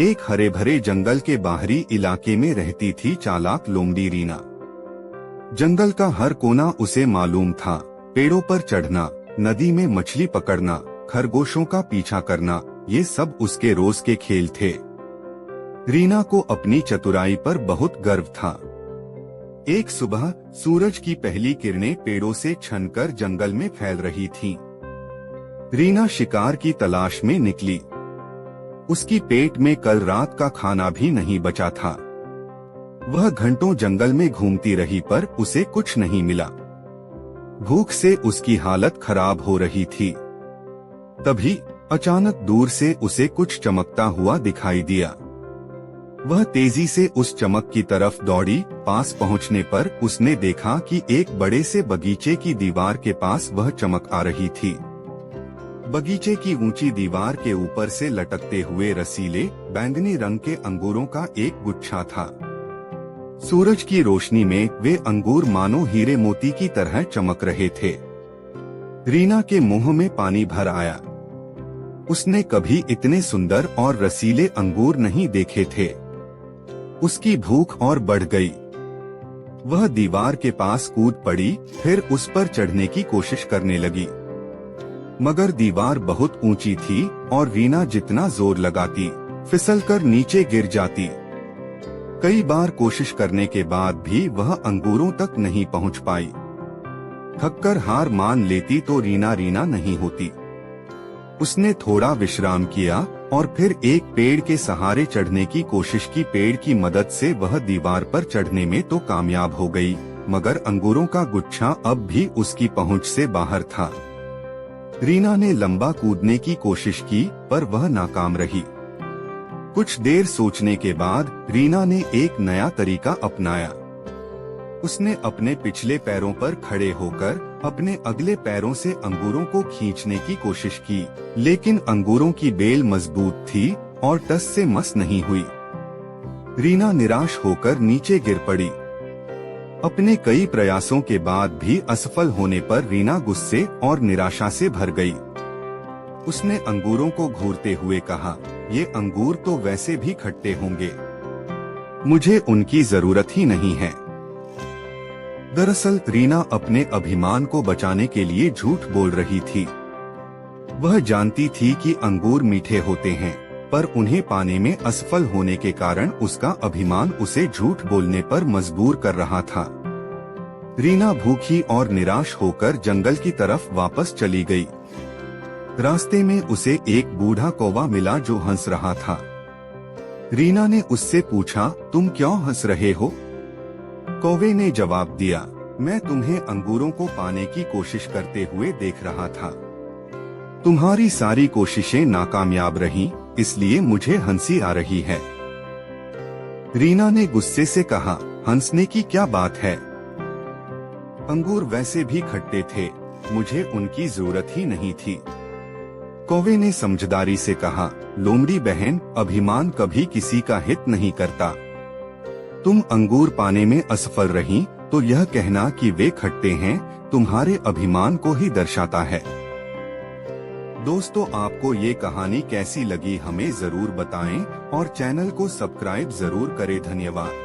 एक हरे भरे जंगल के बाहरी इलाके में रहती थी चालाक लोमड़ी रीना। जंगल का हर कोना उसे मालूम था। पेड़ों पर चढ़ना, नदी में मछली पकड़ना, खरगोशों का पीछा करना, ये सब उसके रोज के खेल थे। रीना को अपनी चतुराई पर बहुत गर्व था। एक सुबह सूरज की पहली किरणें पेड़ों से छनकर जंगल में फैल रही थीं। रीना शिकार की तलाश में निकली। उसकी पेट में कल रात का खाना भी नहीं बचा था। वह घंटों जंगल में घूमती रही पर उसे कुछ नहीं मिला। भूख से उसकी हालत खराब हो रही थी। तभी अचानक दूर से उसे कुछ चमकता हुआ दिखाई दिया। वह तेजी से उस चमक की तरफ दौड़ी। पास पहुंचने पर उसने देखा कि एक बड़े से बगीचे की दीवार के पास वह चमक आ रही थी। बगीचे की ऊंची दीवार के ऊपर से लटकते हुए रसीले बैंगनी रंग के अंगूरों का एक गुच्छा था। सूरज की रोशनी में वे अंगूर मानो हीरे मोती की तरह चमक रहे थे। रीना के मुंह में पानी भर आया। उसने कभी इतने सुंदर और रसीले अंगूर नहीं देखे थे। उसकी भूख और बढ़ गई। वह दीवार के पास कूद पड़ी, फिर उस पर चढ़ने की कोशिश करने लगी। मगर दीवार बहुत ऊंची थी और रीना जितना जोर लगाती फिसलकर नीचे गिर जाती। कई बार कोशिश करने के बाद भी वह अंगूरों तक नहीं पहुंच पाई। थककर हार मान लेती तो रीना नहीं होती। उसने थोड़ा विश्राम किया और फिर एक पेड़ के सहारे चढ़ने की कोशिश की। पेड़ की मदद से वह दीवार पर चढ़ने में तो कामयाब हो गई, मगर अंगूरों का गुच्छा अब भी उसकी पहुंच से बाहर था। रीना ने लंबा कूदने की कोशिश की पर वह नाकाम रही। कुछ देर सोचने के बाद रीना ने एक नया तरीका अपनाया। उसने अपने पिछले पैरों पर खड़े होकर अपने अगले पैरों से अंगूरों को खींचने की कोशिश की, लेकिन अंगूरों की बेल मजबूत थी और टस से मस नहीं हुई। रीना निराश होकर नीचे गिर पड़ी। अपने कई प्रयासों के बाद भी असफल होने पर रीना गुस्से और निराशा से भर गई। उसने अंगूरों को घूरते हुए कहा, ये अंगूर तो वैसे भी खट्टे होंगे, मुझे उनकी जरूरत ही नहीं है। दरअसल रीना अपने अभिमान को बचाने के लिए झूठ बोल रही थी। वह जानती थी कि अंगूर मीठे होते हैं, पर उन्हें पाने में असफल होने के कारण उसका अभिमान उसे झूठ बोलने पर मजबूर कर रहा था। रीना भूखी और निराश होकर जंगल की तरफ वापस चली गई। रास्ते में उसे एक बूढ़ा कौवा मिला जो हंस रहा था। रीना ने उससे पूछा, तुम क्यों हंस रहे हो? कौवे ने जवाब दिया, मैं तुम्हें अंगूरों को पाने की कोशिश करते हुए देख रहा था। तुम्हारी सारी कोशिशें नाकामयाब रहीं, इसलिए मुझे हंसी आ रही है। रीना ने गुस्से से कहा, हंसने की क्या बात है? अंगूर वैसे भी खट्टे थे, मुझे उनकी जरूरत ही नहीं थी। कौवे ने समझदारी से कहा, लोमड़ी बहन, अभिमान कभी किसी का हित नहीं करता। तुम अंगूर पाने में असफल रही तो यह कहना कि वे खट्टे हैं तुम्हारे अभिमान को ही दर्शाता है। दोस्तों, आपको ये कहानी कैसी लगी हमें जरूर बताएं और चैनल को सब्सक्राइब जरूर करें। धन्यवाद।